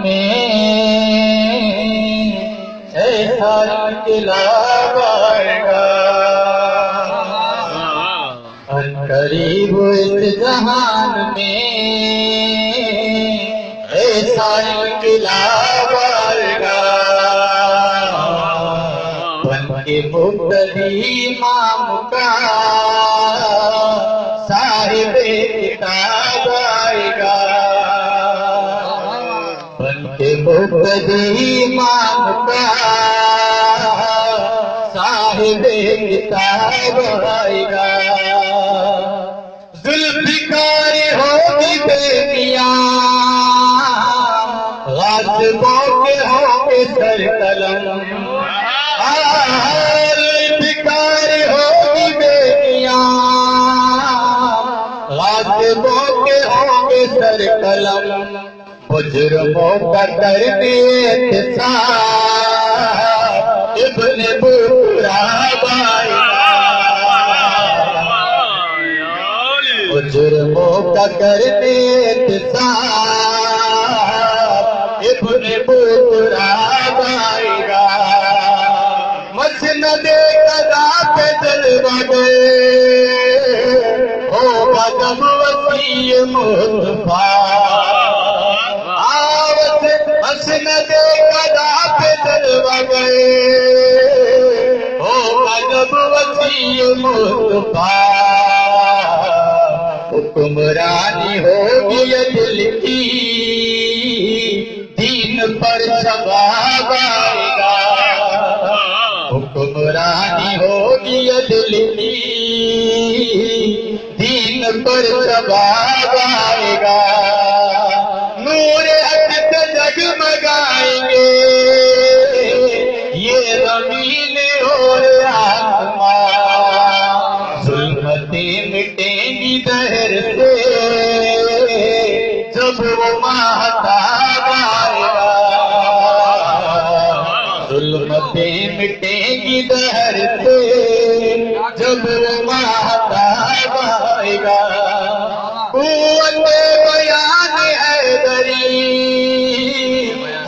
میں ایسا انقلاب آئے گا، قریب اس جہان میں ایسا انقلاب آئے گا، بن کے مقتدی امام کا صاحب کتاب آئے گا، بن کے مقتدی امام کا صاحب کتاب آئے گا، ذوالفقار ہوگی بیٹیاں، غاصبوں کے ہوں گے سر قلم، ذوالفقار ہوگی بیٹیاں، غاصبوں کے ہوں گے سر قلم، مجرموں کا درد احتساب ابن بطراب آئے گا، مجرموں کا درد احتساب ابن بطراب آئے گا، مسند قضا پہ جلوہ گے ہوگا جب وسیع مصطفیٰ، مسند قضا پہ جلوہ گے ہوگا جب وسیع مصطفیٰ، حکمرانی ہوگی عدل کی دین پر شباب آئے گا، حکمرانی ہوگی عدل کی دین پر شباب آئے گا، نور حق سے جگمگائیں گے یہ زمین اور آسمان، ظلمتیں مٹیں گی دہر سے جب وہ ماہتاب آئے گا، ظلمتیں مٹیں گی دہر سے جب وہ ماہتاب آئے گا، قوت بیان حیدری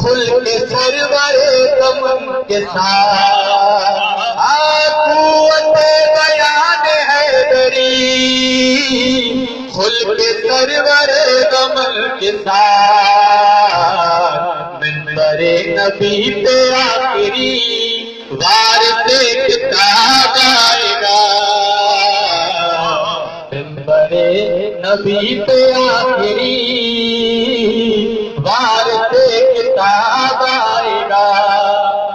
خلق سرور تمم کے ساتھ، قوت بیان حیدری خلق سرور تمم کے ساتھ، منبر نبی پہ آخری وارث کتاب آئے گا، منبر نبی پہ آخری